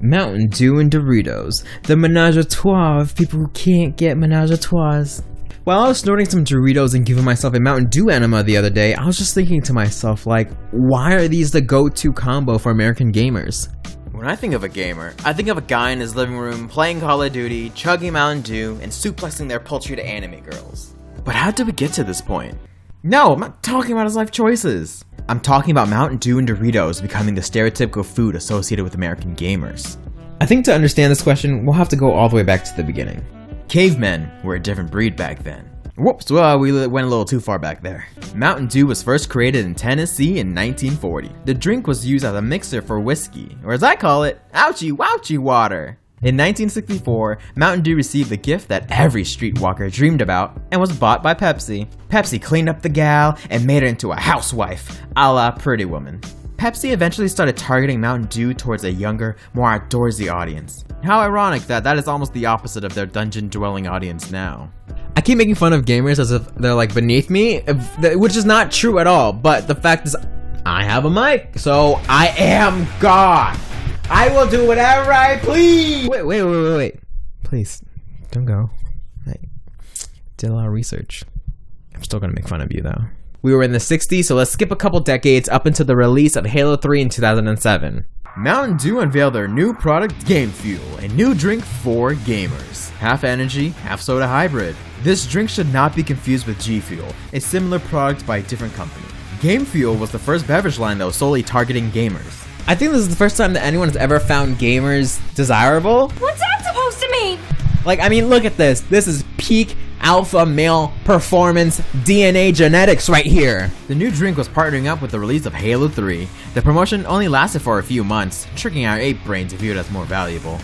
Mountain Dew and Doritos, the Ménage a trois of people who can't get Ménage a trois. While I was snorting some Doritos and giving myself a Mountain Dew enema the other day, I was just thinking to myself, like, why are these the go-to combo for American gamers? When I think of a gamer, I think of a guy in his living room playing Call of Duty, chugging Mountain Dew, and suplexing their poultry to anime girls. But how did we get to this point? No, I'm not talking about his life choices. I'm talking about Mountain Dew and Doritos becoming the stereotypical food associated with American gamers. I think to understand this question, we'll have to go all the way back to the beginning. Cavemen were a different breed back then. Whoops, well, we went a little too far back there. Mountain Dew was first created in Tennessee in 1940. The drink was used as a mixer for whiskey, or as I call it, ouchie wouchie water. In 1964, Mountain Dew received the gift that every streetwalker dreamed about and was bought by Pepsi. Pepsi cleaned up the gal and made her into a housewife, a la Pretty Woman. Pepsi eventually started targeting Mountain Dew towards a younger, more outdoorsy audience. How ironic that is almost the opposite of their dungeon-dwelling audience now. I keep making fun of gamers as if they're like beneath me, which is not true at all, but the fact is, I have a mic, so I am God. I will do whatever I please. Wait. Please, don't go. I did a lot of research. I'm still gonna make fun of you though. We were in the 60s, so let's skip a couple decades up into the release of Halo 3 in 2007. Mountain Dew unveiled their new product, Game Fuel, a new drink for gamers. Half energy, half soda hybrid. This drink should not be confused with G Fuel, a similar product by a different company. Game Fuel was the first beverage line that was solely targeting gamers. I think this is the first time that anyone has ever found gamers desirable. What's that supposed to mean? Like, I mean, look at this. This is peak alpha male performance DNA genetics right here. The new drink was partnering up with the release of Halo 3. The promotion only lasted for a few months, tricking our ape brain to view it as more valuable.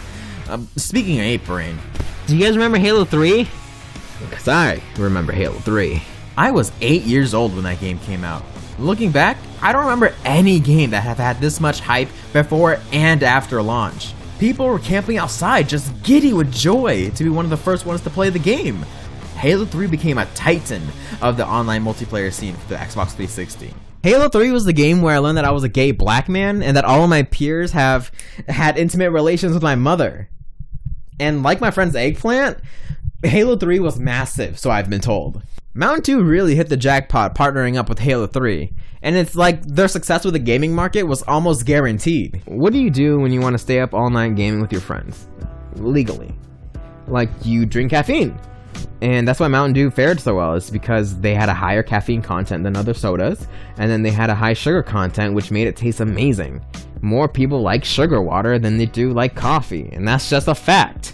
Speaking of ape brain, do you guys remember Halo 3? Because I remember Halo 3. I was 8 years old when that game came out. Looking back, I don't remember any game that have had this much hype before and after launch. People were camping outside just giddy with joy to be one of the first ones to play the game. Halo 3 became a titan of the online multiplayer scene for the Xbox 360. Halo 3 was the game where I learned that I was a gay black man and that all of my peers have had intimate relations with my mother. And like my friend's eggplant, Halo 3 was massive, so I've been told. Mountain Dew really hit the jackpot partnering up with Halo 3, and it's like their success with the gaming market was almost guaranteed. What do you do when you want to stay up all night gaming with your friends? Legally. Like, you drink caffeine. And that's why Mountain Dew fared so well, is because they had a higher caffeine content than other sodas, and then they had a high sugar content, which made it taste amazing. More people like sugar water than they do like coffee, and that's just a fact.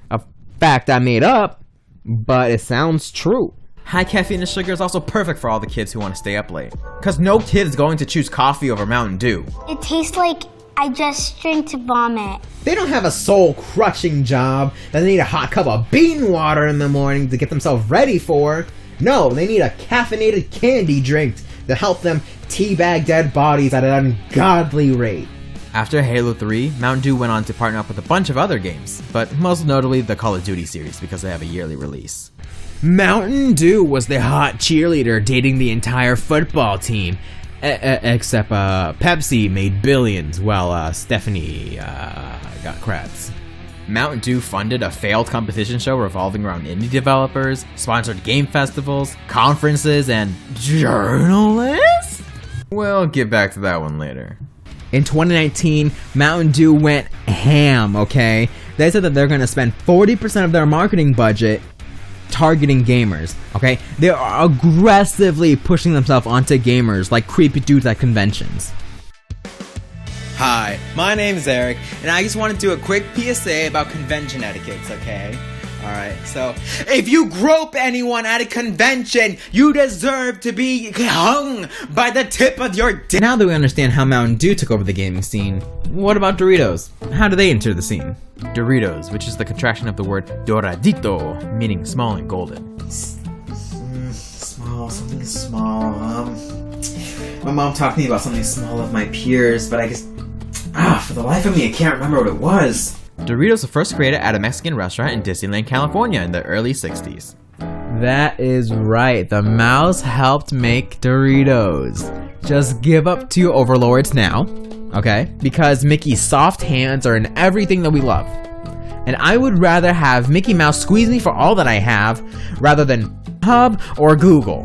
A fact I made up, but it sounds true. High caffeine and sugar is also perfect for all the kids who want to stay up late. Because no kid is going to choose coffee over Mountain Dew. It tastes like I just drank to vomit. They don't have a soul-crushing job that they need a hot cup of bean water in the morning to get themselves ready for. No, they need a caffeinated candy drink to help them teabag dead bodies at an ungodly rate. After Halo 3, Mountain Dew went on to partner up with a bunch of other games, but most notably the Call of Duty series because they have a yearly release. Mountain Dew was the hot cheerleader dating the entire football team. Except Pepsi made billions while Stephanie got crabs. Mountain Dew funded a failed competition show revolving around indie developers, sponsored game festivals, conferences, and journalists? We'll get back to that one later. In 2019, Mountain Dew went ham, okay? They said that they're going to spend 40% of their marketing budget targeting gamers, okay? They are aggressively pushing themselves onto gamers like creepy dudes at conventions. Hi, my name is Eric, and I just want to do a quick PSA about convention etiquettes, okay? Alright, so, if you grope anyone at a convention, you deserve to be hung by the tip of your dick. Now that we understand how Mountain Dew took over the gaming scene, what about Doritos? How do they enter the scene? Doritos, which is the contraction of the word doradito, meaning small and golden. Small, something small, my mom talked to me about something small of my peers, but I guess, for the life of me, I can't remember what it was. Doritos were first created at a Mexican restaurant in Disneyland, California in the early 60s. That is right, the mouse helped make Doritos. Just give up to your overlords now. okay? Because Mickey's soft hands are in everything that we love. And I would rather have Mickey Mouse squeeze me for all that I have rather than Hub or Google.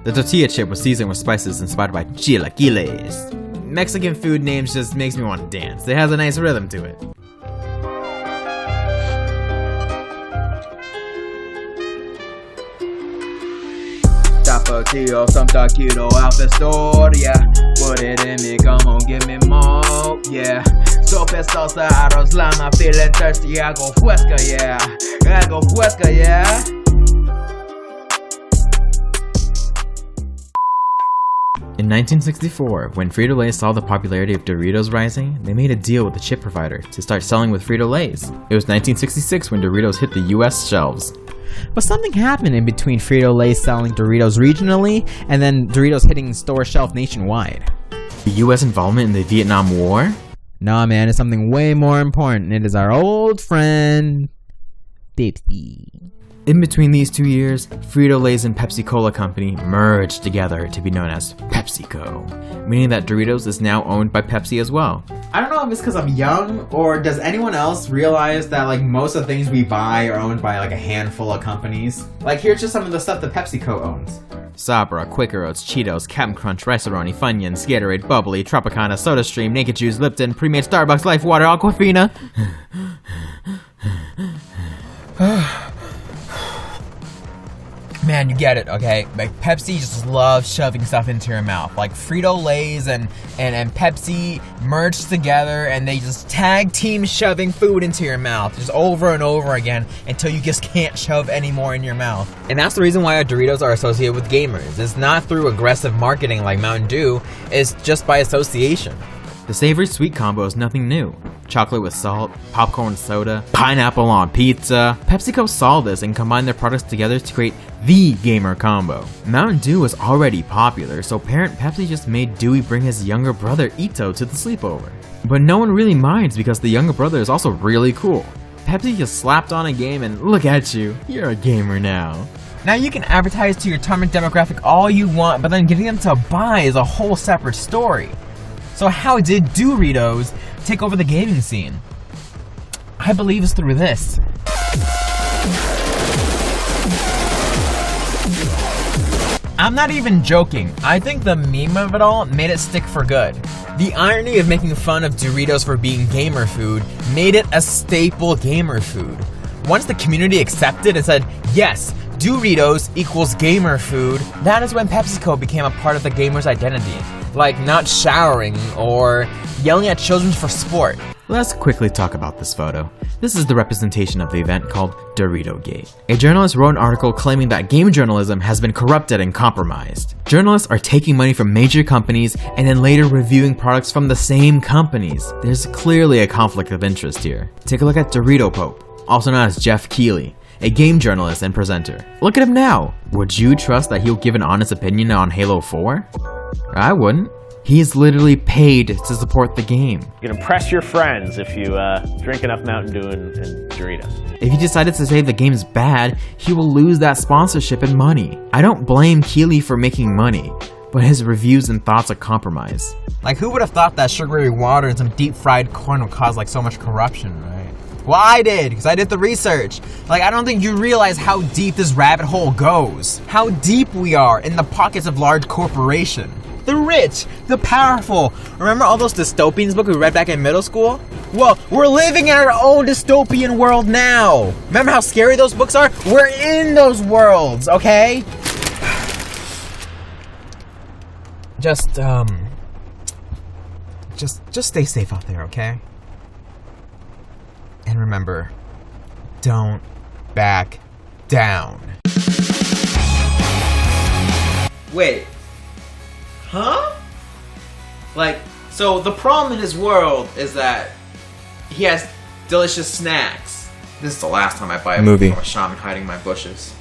The tortilla chip was seasoned with spices inspired by chilaquiles. Mexican food names just makes me want to dance. It has a nice rhythm to it. Tapatio, some taquito out the store, yeah. Put it in me, come on, give me more, yeah. Sopa, salsa, arroz, llama, feeling thirsty, I go fresca, yeah. I go fresca, yeah. In 1964, when Frito-Lay saw the popularity of Doritos rising, they made a deal with the chip provider to start selling with Frito-Lays. It was 1966 when Doritos hit the US shelves. But something happened in between Frito-Lay selling Doritos regionally and then Doritos hitting store shelf nationwide. The US involvement in the Vietnam War? Nah, man, it's something way more important. It is our old friend, Pepsi. In between these 2 years, Frito-Lay's and Pepsi-Cola Company merged together to be known as Pepsico, meaning that Doritos is now owned by Pepsi as well. I don't know if it's because I'm young, or does anyone else realize that like most of the things we buy are owned by like a handful of companies? Like here's just some of the stuff that PepsiCo owns. Sabra, Quaker Oats, Cheetos, Cap'n Crunch, Rice-A-Roni, Funyuns, Gatorade, Bubbly, Tropicana, SodaStream, Naked Juice, Lipton, Pre-Made Starbucks, Life Water, Aquafina. Man, you get it, okay? Like, Pepsi just loves shoving stuff into your mouth. Like, Frito-Lays and Pepsi merged together, and they just tag team shoving food into your mouth just over and over again until you just can't shove any more in your mouth. And that's the reason why our Doritos are associated with gamers. It's not through aggressive marketing like Mountain Dew, it's just by association. The savory sweet combo is nothing new. Chocolate with salt, popcorn soda, pineapple on pizza. PepsiCo saw this and combined their products together to create the gamer combo. Mountain Dew was already popular, so parent Pepsi just made Dewey bring his younger brother Ito to the sleepover. But no one really minds because the younger brother is also really cool. Pepsi just slapped on a game and look at you, you're a gamer now. Now you can advertise to your target demographic all you want, but then getting them to buy is a whole separate story. So how did Doritos take over the gaming scene? I believe it's through this. I'm not even joking. I think the meme of it all made it stick for good. The irony of making fun of Doritos for being gamer food made it a staple gamer food. Once the community accepted and said, yes, Doritos equals gamer food, that is when PepsiCo became a part of the gamer's identity. Like not showering or yelling at children for sport. Let's quickly talk about this photo. This is the representation of the event called Dorito Gate. A journalist wrote an article claiming that game journalism has been corrupted and compromised. Journalists are taking money from major companies and then later reviewing products from the same companies. There's clearly a conflict of interest here. Take a look at Dorito Pope, also known as Jeff Keighley, a game journalist and presenter. Look at him now. Would you trust that he'll give an honest opinion on Halo 4? I wouldn't. He is literally paid to support the game. You can impress your friends if you drink enough Mountain Dew and Doritos. If he decided to say the game's bad, he will lose that sponsorship and money. I don't blame Keighley for making money, but his reviews and thoughts are compromised. Like who would have thought that sugary water and some deep fried corn would cause like so much corruption, right? Well, I did, because I did the research. Like, I don't think you realize how deep this rabbit hole goes. How deep we are in the pockets of large corporation. The rich, the powerful. Remember all those dystopian books we read back in middle school? Well, we're living in our own dystopian world now. Remember how scary those books are? We're in those worlds, okay? Just stay safe out there, okay? And remember, don't back down. Wait. Huh? Like, so the problem in his world is that he has delicious snacks. This is the last time I buy a movie from a shaman hiding my bushes.